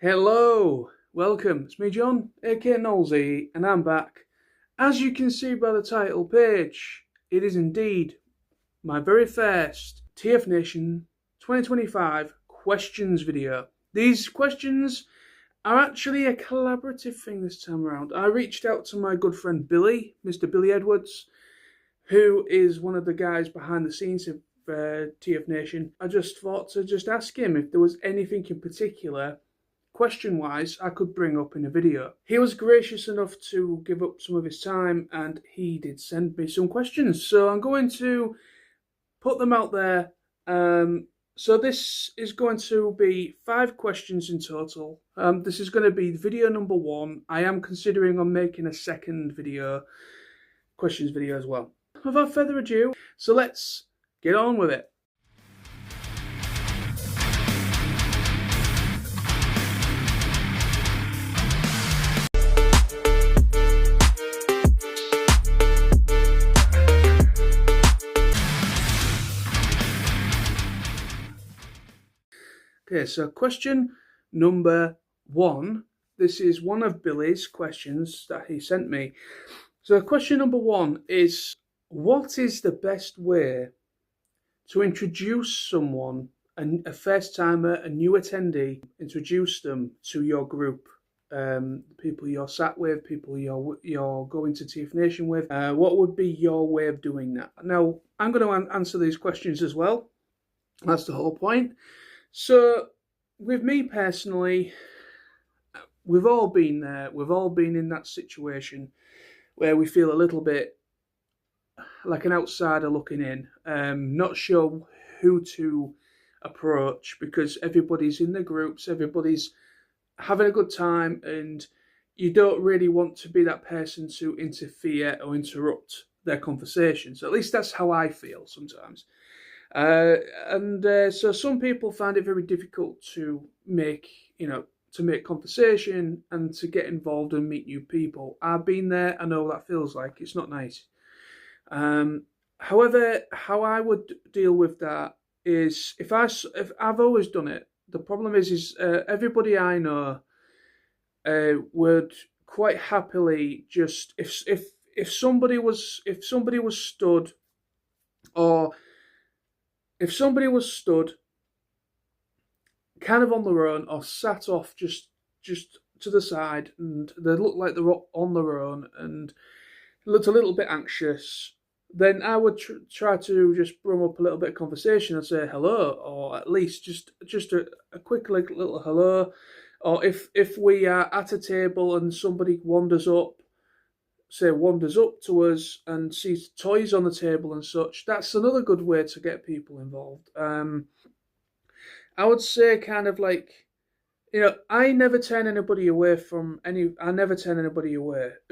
Hello, welcome. It's me, John, aka Nolsey, and I'm back. As you can see by the title page, it is indeed my very first TFNation 2025 questions video. These questions are actually a collaborative thing this time around. I reached out to my good friend Billy, Mr. Billy Edwards, who is one of the guys behind the scenes of TFNation. I just thought to just ask him if there was anything in particular question-wise I could bring up in a video. He was gracious enough to give up some of his time and he did send me some questions. So I'm going to put them out there. So this is going to be 5 questions in total. This is going to be video number 1. I am considering on making a second video, questions video as well. Without further ado, so let's get on with it. Okay, so question number 1. This is one of Billy's questions that he sent me. So question number 1 is, what is the best way to introduce someone, a first timer, a new attendee, introduce them to your group? People you're sat with, people you're going to TFNation with. What would be your way of doing that? Now, I'm going to answer these questions as well. That's the whole point. So, with me personally, we've all been there. We've all been in that situation where we feel a little bit like an outsider looking in, not sure who to approach because everybody's in the groups, everybody's having a good time, and you don't really want to be that person to interfere or interrupt their conversation. So at least that's how I feel sometimes. So some people find it very difficult to make conversation and to get involved and meet new people. I've been there. I know what that feels like. It's not nice. However, how I would deal with that is if I've always done it. The problem is everybody I know would quite happily just if somebody was stood, or if somebody was stood kind of on their own or sat off just to the side and they looked like they were on their own and looked a little bit anxious, then I would try to just bring up a little bit of conversation and say hello, or at least just a quick little hello. Or if we are at a table and somebody wanders up to us and sees toys on the table and such, that's another good way to get people involved. I would say kind of like, I never turn anybody away.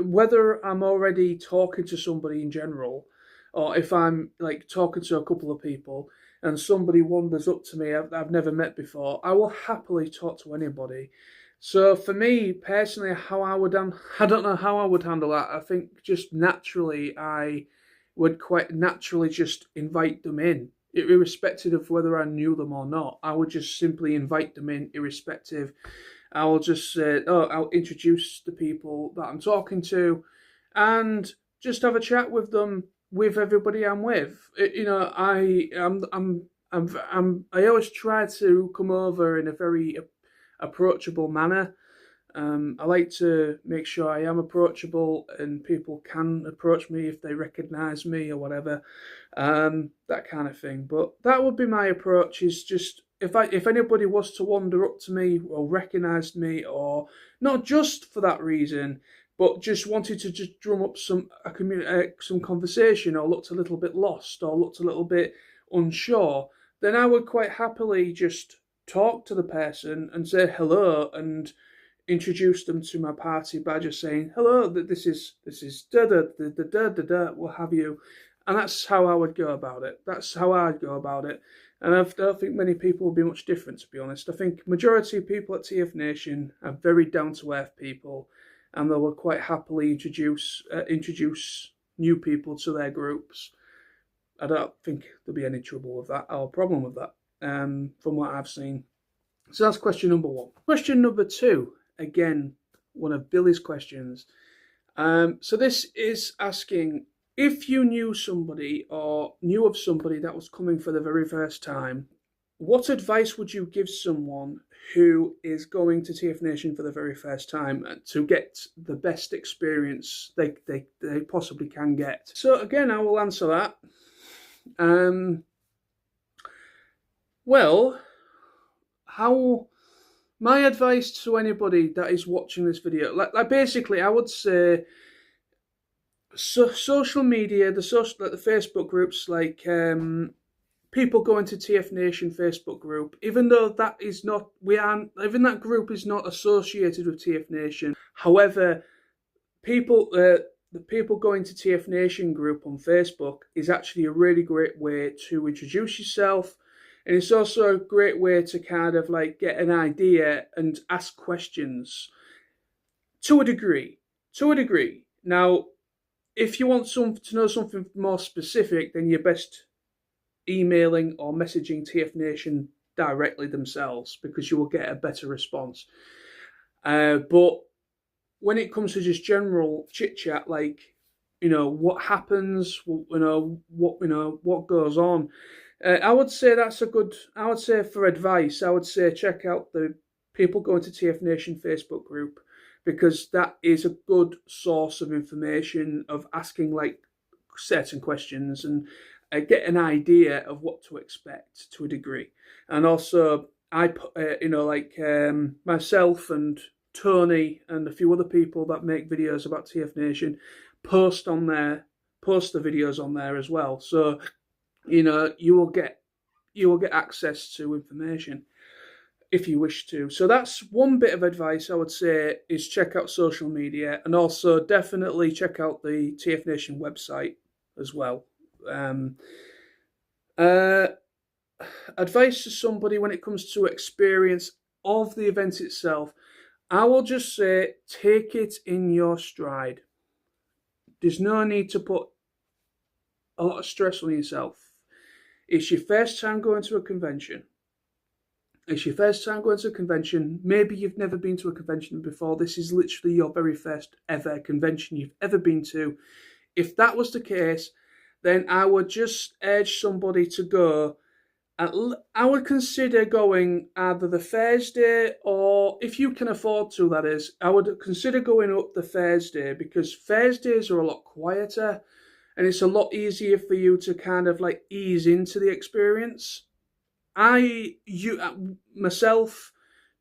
Whether I'm already talking to somebody in general, or if I'm like talking to a couple of people and somebody wanders up to me I've never met before, I will happily talk to anybody. So for me personally, I don't know how I would handle that. I think just naturally I would quite naturally just invite them in, irrespective of whether I knew them or not. I would just simply invite them in, irrespective. I will just say, I'll introduce the people that I'm talking to, and just have a chat with them, with everybody I'm with. I always try to come over in a very approachable manner. I like to make sure I am approachable and people can approach me if they recognise me or whatever, that kind of thing. But that would be my approach, is just if anybody was to wander up to me or recognised me, or not just for that reason, but just wanted to just drum up some conversation, or looked a little bit lost or looked a little bit unsure, then I would quite happily just talk to the person and say hello and introduce them to my party by just saying hello, that this is da da da da da da, what have you. And that's how I would go about it. That's how I'd go about it. And I don't think many people will be much different, to be honest. I think majority of people at TFNation are very down-to-earth people, and they will quite happily introduce new people to their groups. I don't think there'll be any trouble with that or problem with that, from what I've seen. So that's question number one. Question number two, again, one of Billy's questions. So this is asking, if you knew somebody or knew of somebody that was coming for the very first time, what advice would you give someone who is going to TFNation for the very first time to get the best experience they possibly can get? So again, I will answer that. Well, how my advice to anybody that is watching this video, like basically, I would say, social media, the Facebook groups, like people going to TFNation Facebook group, even though that is not, even that group is not associated with TFNation. However, the people going to TFNation group on Facebook is actually a really great way to introduce yourself. And it's also a great way to kind of like get an idea and ask questions to a degree. Now, if you want to know something more specific, then you're best emailing or messaging TFNation directly themselves, because you will get a better response. But when it comes to just general chit chat, like, what happens, what goes on, I would say for advice, I would say check out the people going to TFNation Facebook group, because that is a good source of information, of asking like certain questions and get an idea of what to expect to a degree. And also, myself and Tony and a few other people that make videos about TFNation post the videos on there as well. So, you will get access to information if you wish to. So that's one bit of advice I would say, is check out social media, and also definitely check out the TFNation website as well. Advice to somebody when it comes to experience of the event itself, I will just say, take it in your stride. There's no need to put a lot of stress on yourself. It's your first time going to a convention. Maybe you've never been to a convention before. This is literally your very first ever convention you've ever been to. If that was the case, then I would just urge somebody to go. I would consider going either the Thursday, or if you can afford to, that is, I would consider going up the Thursday, because Thursdays are a lot quieter and it's a lot easier for you to kind of like ease into the experience. Myself,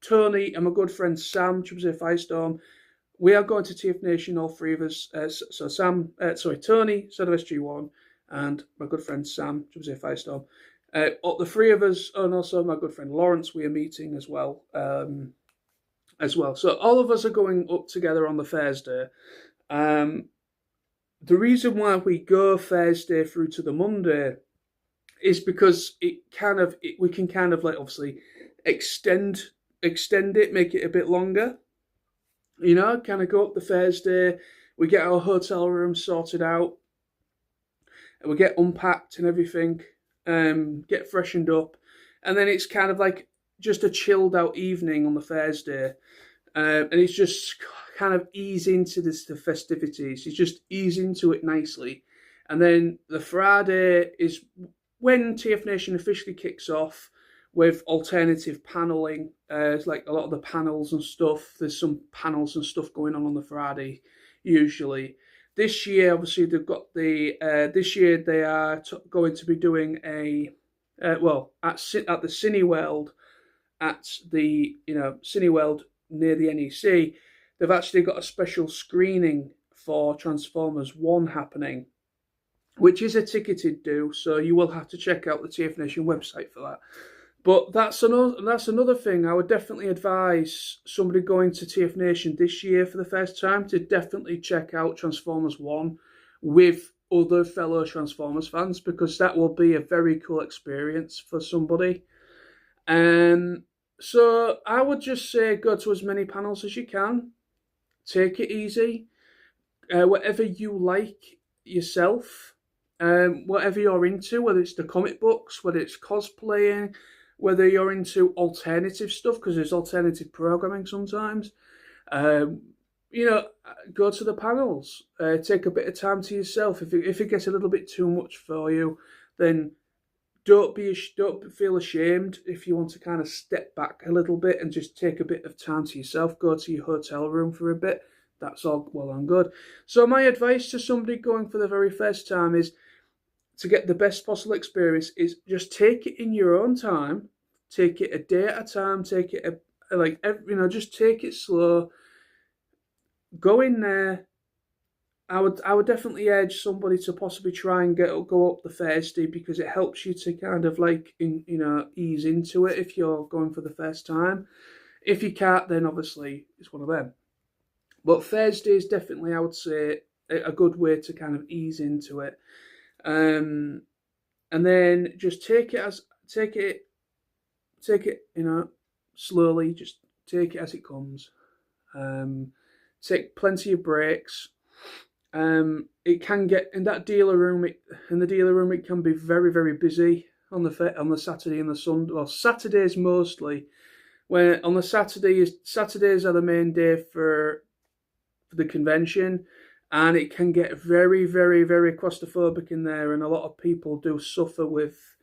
Tony, and my good friend Sam, Firestorm, we are going to TFNation, all three of us. Tony, SG1, and my good friend Sam, Firestorm. The three of us, and also my good friend Lawrence, we are meeting as well. So all of us are going up together on the Thursday. The reason why we go Thursday through to the Monday is because we can kind of like obviously extend it, make it a bit longer. Kind of go up the Thursday, we get our hotel room sorted out, and we get unpacked and everything, get freshened up, and then it's kind of like just a chilled out evening on the Thursday, and it's just kind of ease into the festivities. You just ease into it nicely, and then the Friday is when TFNation officially kicks off with alternative paneling. It's like a lot of the panels and stuff. There's some panels and stuff going on the Friday usually. This year, obviously, they've got this year they are going to be doing at the Cineworld, Cineworld near the NEC. They've actually got a special screening for Transformers 1 happening, which is a ticketed do, so you will have to check out the TFNation website for that. But that's another thing. I would definitely advise somebody going to TFNation this year for the first time to definitely check out Transformers 1 with other fellow Transformers fans, because that will be a very cool experience for somebody. So I would just say go to as many panels as you can. Take it easy. Whatever you like yourself, whatever you're into, whether it's the comic books, whether it's cosplaying, whether you're into alternative stuff, because there's alternative programming sometimes. Um, go to the panels. Take a bit of time to yourself. If it gets a little bit too much for you, then don't feel ashamed. If you want to kind of step back a little bit and just take a bit of time to yourself, go to your hotel room for a bit. That's all well and good. So my advice to somebody going for the very first time is to get the best possible experience is just take it in your own time. Take it a day at a time. Take it just take it slow. Go in there. I would definitely urge somebody to possibly try and go up the Thursday, because it helps you to kind of ease into it if you're going for the first time. If you can't, then obviously it's one of them. But Thursday is definitely, I would say, a good way to kind of ease into it. And then just take it, slowly. Just take it as it comes. Take plenty of breaks. It can get in that dealer room. It can be very, very busy on the Saturday and the Sunday. Well, Saturdays mostly. When on the Saturdays are the main day for the convention, and it can get very, very, very claustrophobic in there, and a lot of people do suffer with.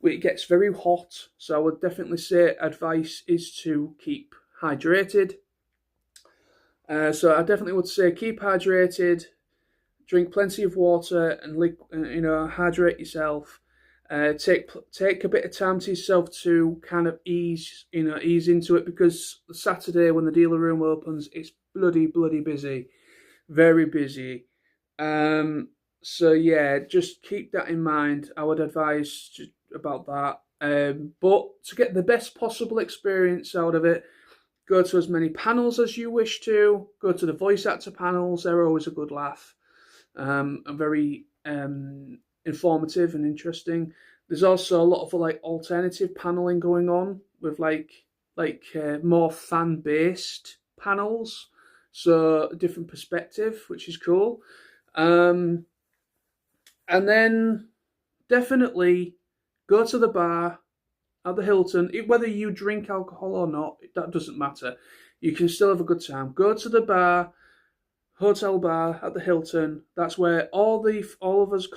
It gets very hot, so I would definitely say advice is to keep hydrated. So I definitely would say keep hydrated. Drink plenty of water and hydrate yourself. Take a bit of time to yourself to kind of ease into it, because Saturday when the dealer room opens, it's bloody busy, very busy. So yeah, just keep that in mind. I would advise about that. But to get the best possible experience out of it, go to as many panels as you wish to. Go to the voice actor panels; they're always a good laugh. And very informative and interesting. There's also a lot of alternative paneling going on with more fan-based panels, so a different perspective, which is cool. And then definitely go to the bar at the Hilton. Whether you drink alcohol or not, that doesn't matter. You can still have a good time. Go to the bar. Hotel bar at the Hilton. That's where all of us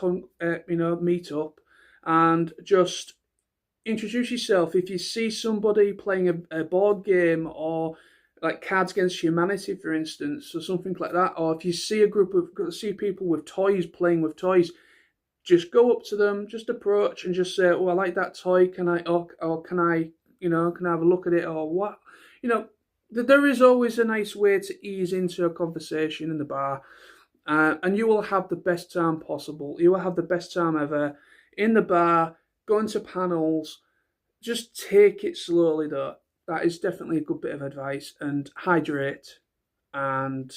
meet up, and just introduce yourself. If you see somebody playing a board game, or like Cards Against Humanity, for instance, or something like that, or if you see people with toys playing with toys, just go up to them, just approach and just say, "Oh, I like that toy. Can I can I have a look at it, or what?" There is always a nice way to ease into a conversation in the bar, and you will have the best time possible. You will have the best time ever in the bar, going to panels. Just take it slowly, though. That is definitely a good bit of advice. And hydrate, and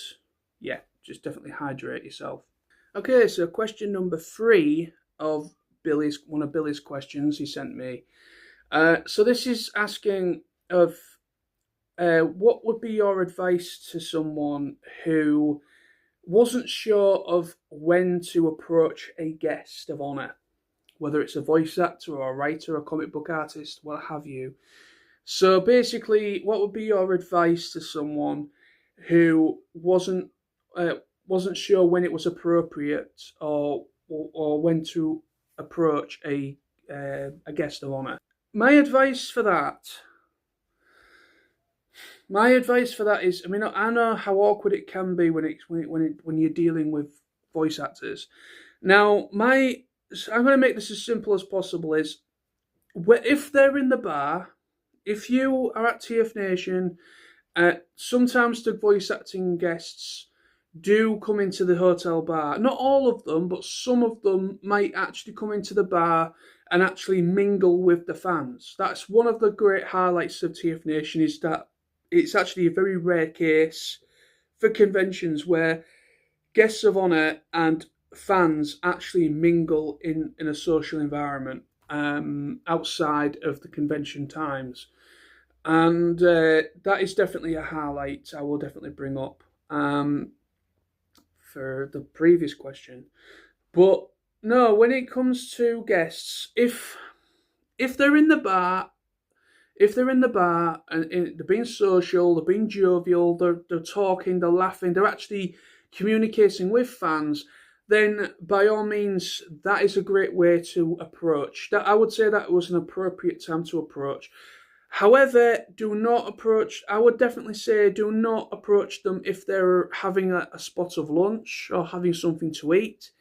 yeah, just definitely hydrate yourself. Okay, so question number 3 of one of Billy's questions he sent me. So this is asking of. What would be your advice to someone who wasn't sure of when to approach a guest of honour, whether it's a voice actor or a writer or comic book artist, what have you? So basically, what would be your advice to someone who wasn't sure when it was appropriate or when to approach a guest of honour? My advice for that is, I mean, I know how awkward it can be when you're dealing with voice actors. Now, I'm going to make this as simple as possible. Is if they're in the bar, if you are at TFNation, sometimes the voice acting guests do come into the hotel bar. Not all of them, but some of them might actually come into the bar and actually mingle with the fans. That's one of the great highlights of TFNation, is that it's actually a very rare case for conventions where guests of honour and fans actually mingle in a social environment outside of the convention times. And that is definitely a highlight I will definitely bring up for the previous question. But no, when it comes to guests, if they're in the bar, If they're in the bar and they're being social, they're being jovial, they're talking, they're laughing, they're actually communicating with fans, then by all means, that is a great way to approach. That I would say that was an appropriate time to approach. However, I would definitely say do not approach them if they're having a spot of lunch or having something to eat.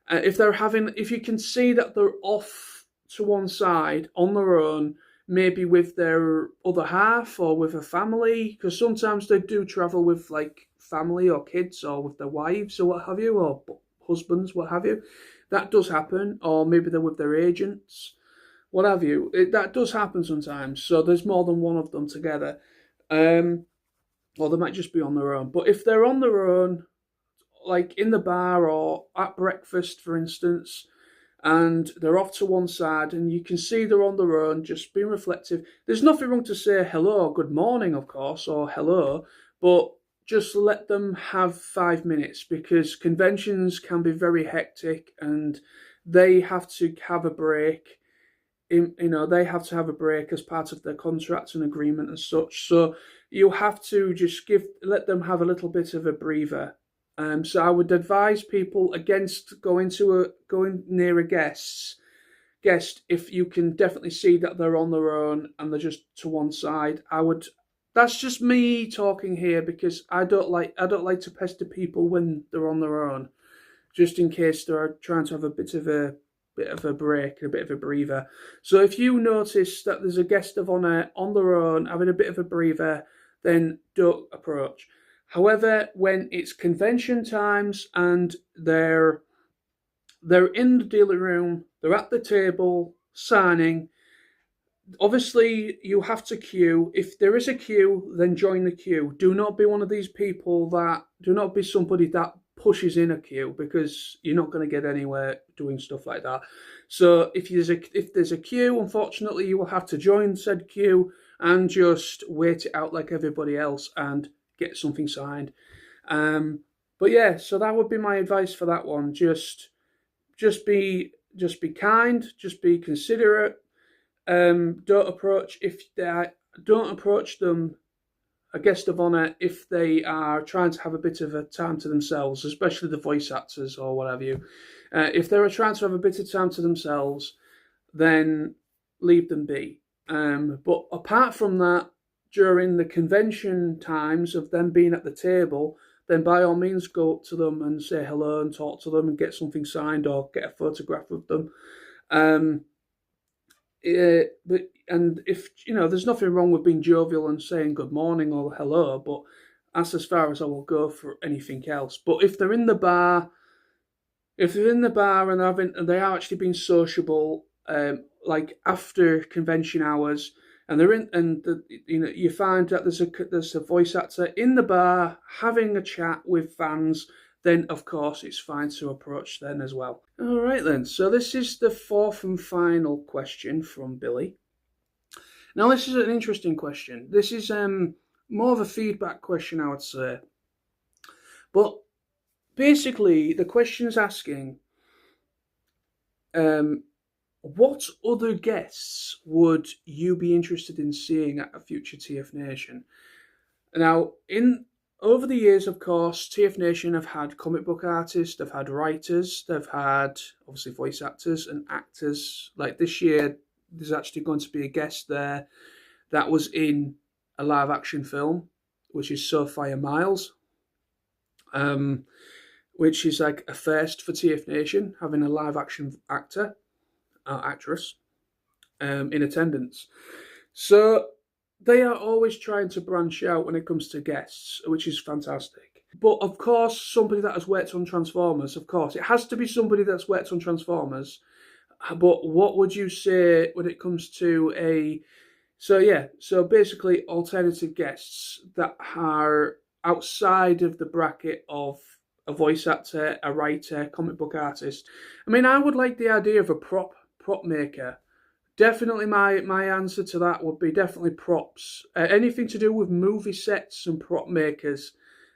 If you can see that they're off to one side on their own, maybe with their other half or with a family, because sometimes they do travel with like family or kids or with their wives or what have you, or husbands, what have you. That does happen, or maybe they're with their agents, what have you. That does happen sometimes. So there's more than one of them together, or they might just be on their own. But if they're on their own, like in the bar or at breakfast, for instance, and they're off to one side and you can see they're on their own, just being reflective. There's nothing wrong to say hello, good morning, of course, or hello, but just let them have 5 minutes, because conventions can be very hectic and they have to have a break. They have to have a break as part of their contract and agreement and such. So you have to just let them have a little bit of a breather. So I would advise people against going near a guest if you can definitely see that they're on their own and they're just to one side. That's just me talking here, because I don't like to pester people when they're on their own, just in case they're trying to have a bit of a break, a bit of a breather. So if you notice that there's a guest of honour on their own having a bit of a breather, then don't approach. However, when it's convention times and they're in the dealing room, they're at the table signing, obviously you have to queue. If there is a queue, then join the queue. Do not be somebody that pushes in a queue, because you're not going to get anywhere doing stuff like that. So if there's a queue, unfortunately, you will have to join said queue and just wait it out like everybody else and get something signed. But yeah, so that would be my advice for that one. Just be kind, just be considerate. Don't approach them, a guest of honour, if they are trying to have a bit of a time to themselves, especially the voice actors or what have you. If they're trying to have a bit of time to themselves, then leave them be. But apart from that, during the convention times of them being at the table, then by all means go up to them and say hello and talk to them and get something signed or get a photograph of them. And if there's nothing wrong with being jovial and saying good morning or hello, but that's as far as I will go for anything else. But if they're in the bar, and they are actually being sociable, like after convention hours, and they're in, and you find that there's a voice actor in the bar having a chat with fans, then of course it's fine to approach then as well. All right then, so this is the fourth and final question from Billy. Now this is an interesting question. This is more of a feedback question, I would say. But basically the question's asking, what other guests would you be interested in seeing at a future TFNation? Now, over the years, of course, TFNation have had comic book artists, they've had writers, they've had, obviously, voice actors and actors. Like this year, there's actually going to be a guest there that was in a live-action film, which is Sophia Miles, which is like a first for TFNation, having a live-action actress in attendance. So they are always trying to branch out when it comes to guests, which is fantastic. But of course, somebody that has worked on Transformers, of course, it has to be somebody that's worked on Transformers. But what would you say when it comes to so basically alternative guests that are outside of the bracket of a voice actor, a writer, comic book artist? I mean, I would like the idea of a prop maker. Definitely my answer to that would be definitely props. Anything to do with movie sets and prop makers,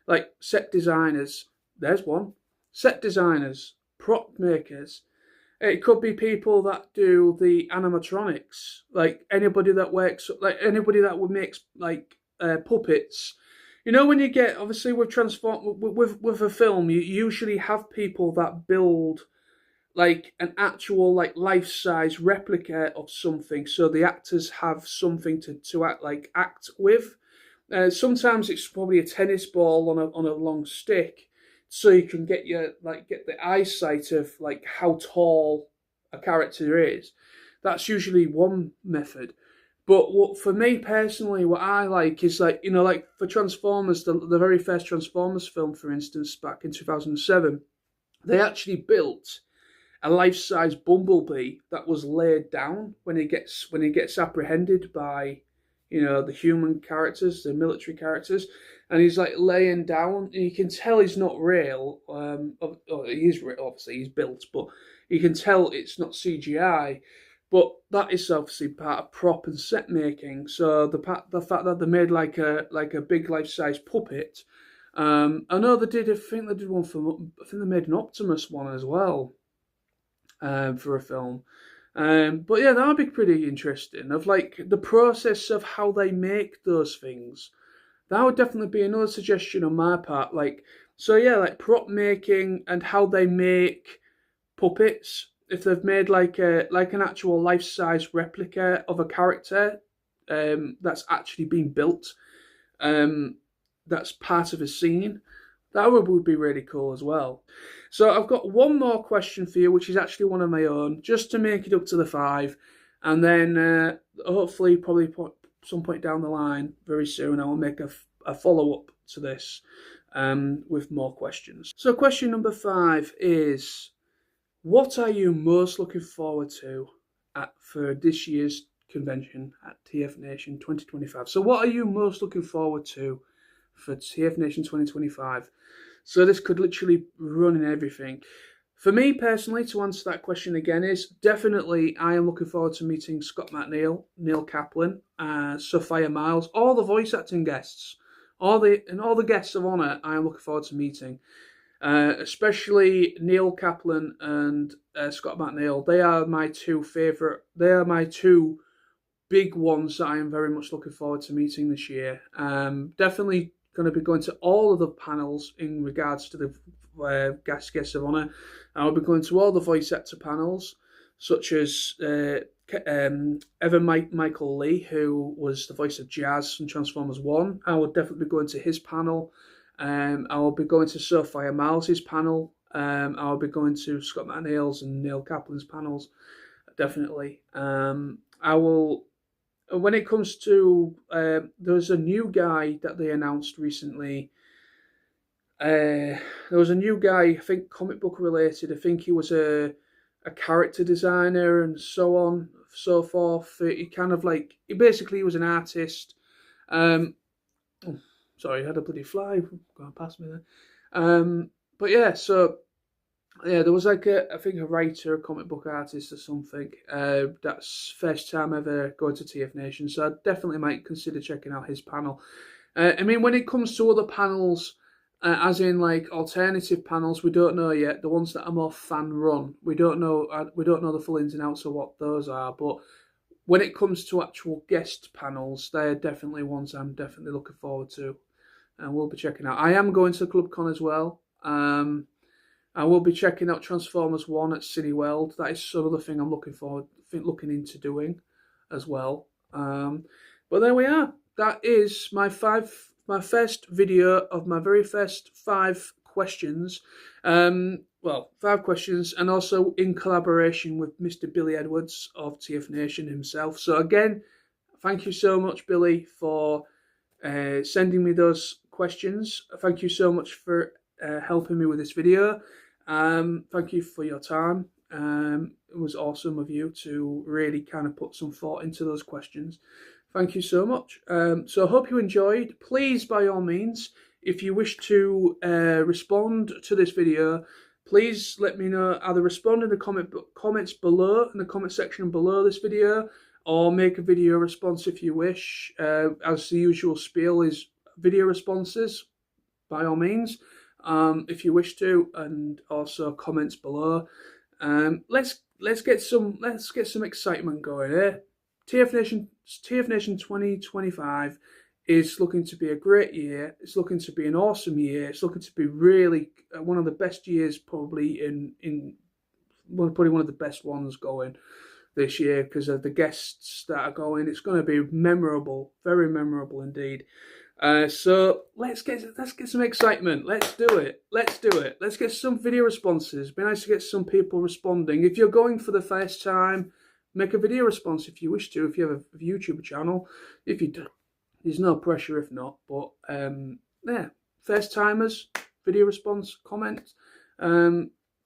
like set designers. There's one. Set designers, prop makers. It could be people that do the animatronics, like anybody that works, like anybody that would make like puppets. You know, when you get obviously with with a film, you usually have people that build like an actual like life-size replica of something, so the actors have something to act with. Sometimes it's probably a tennis ball on a long stick, so you can get get the eyesight of like how tall a character is. That's usually one method. But what for me personally, what I like is like like for Transformers, the very first Transformers film, for instance, back in 2007, they actually built a life-size Bumblebee that was laid down when he gets apprehended by the human characters, the military characters, and he's like laying down, and you can tell he's not real. He is real, obviously he's built, but you can tell it's not CGI. But that is obviously part of prop and set making. So the fact that they made like a big life-size puppet. I know they did. I think they did one for. I think they made an Optimus one as well. For a film. But yeah, that would be pretty interesting. Of like the process of how they make those things. That would definitely be another suggestion on my part. Like, so yeah, like prop making and how they make puppets. If they've made like an actual life size replica of a character that's actually been built, that's part of a scene. That would be really cool as well. So I've got one more question for you, which is actually one of my own, just to make it up to the 5. And then hopefully, probably some point down the line, very soon, I will make a follow-up to this with more questions. So question number 5 is, what are you most looking forward to for this year's convention at TFNation 2025? So what are you most looking forward to for TFNation 2025? So this could literally run in everything. For me personally, to answer that question again, is definitely I am looking forward to meeting Scott McNeil, Neil Kaplan, Sophia Miles, all the voice acting guests, all the guests of honour. I am looking forward to meeting, especially Neil Kaplan and Scott McNeil. They are my two favourite. They are my two big ones that I am very much looking forward to meeting this year. Definitely going to be going to all of the panels in regards to the guests of honour. I'll be going to all the voice actor panels, such as Evan Michael Lee, who was the voice of Jazz from Transformers 1. I will definitely be going to his panel. I will be going to Sophia Miles' panel. I will be going to Scott McNeil's and Neil Kaplan's panels, definitely. I will. When it comes to, there's a new guy that they announced recently. There was a new guy, I think comic book related. I think he was a character designer and so on, so forth. He kind of like, he was an artist. Oh, sorry, I had a bloody fly going past me there. But yeah, so yeah, there was like I think a writer, a comic book artist or something. That's first time ever going to TFNation, so I definitely might consider checking out his panel. I mean, when it comes to other panels, as in like alternative panels, we don't know yet. The ones that are more fan run, we don't know. We don't know the full ins and outs of what those are. But when it comes to actual guest panels, they're definitely ones I'm definitely looking forward to, and we'll be checking out. I am going to ClubCon as well. I will be checking out Transformers 1 at Cineworld. That is another thing I'm looking into doing as well. But there we are. That is my first video of my very first 5 questions. 5 questions, and also in collaboration with Mr. Billy Edwards of TFNation himself. So again, thank you so much, Billy, for sending me those questions. Thank you so much for helping me with this video. Thank you for your time. It was awesome of you to really kind of put some thought into those questions. Thank you so much. So I hope you enjoyed. Please, by all means, if you wish to respond to this video, please let me know. Either respond in the comments below, in the comment section below this video, or make a video response if you wish. As the usual spiel is video responses, by all means, if you wish to, and also comments below. Let's let's get some excitement going, eh? TF Nation 2025 is looking to be a great year. It's looking to be an awesome year. It's looking to be really one of the best years, probably probably one of the best ones going this year because of the guests that are going. It's going to be memorable, very memorable indeed. So let's get some excitement. Let's do it. Let's do it. Let's get some video responses. It'd be nice to get some people responding. If you're going for the first time, make a video response if you wish to. If you have a YouTube channel, if you do, there's no pressure. If not, but yeah, first timers, video response, comment.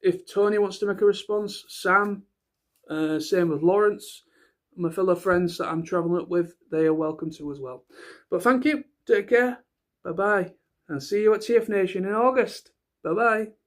If Tony wants to make a response, Sam, same with Lawrence, my fellow friends that I'm traveling up with, they are welcome to as well. But thank you. Take care. Bye-bye. And see you at TF Nation in August. Bye-bye.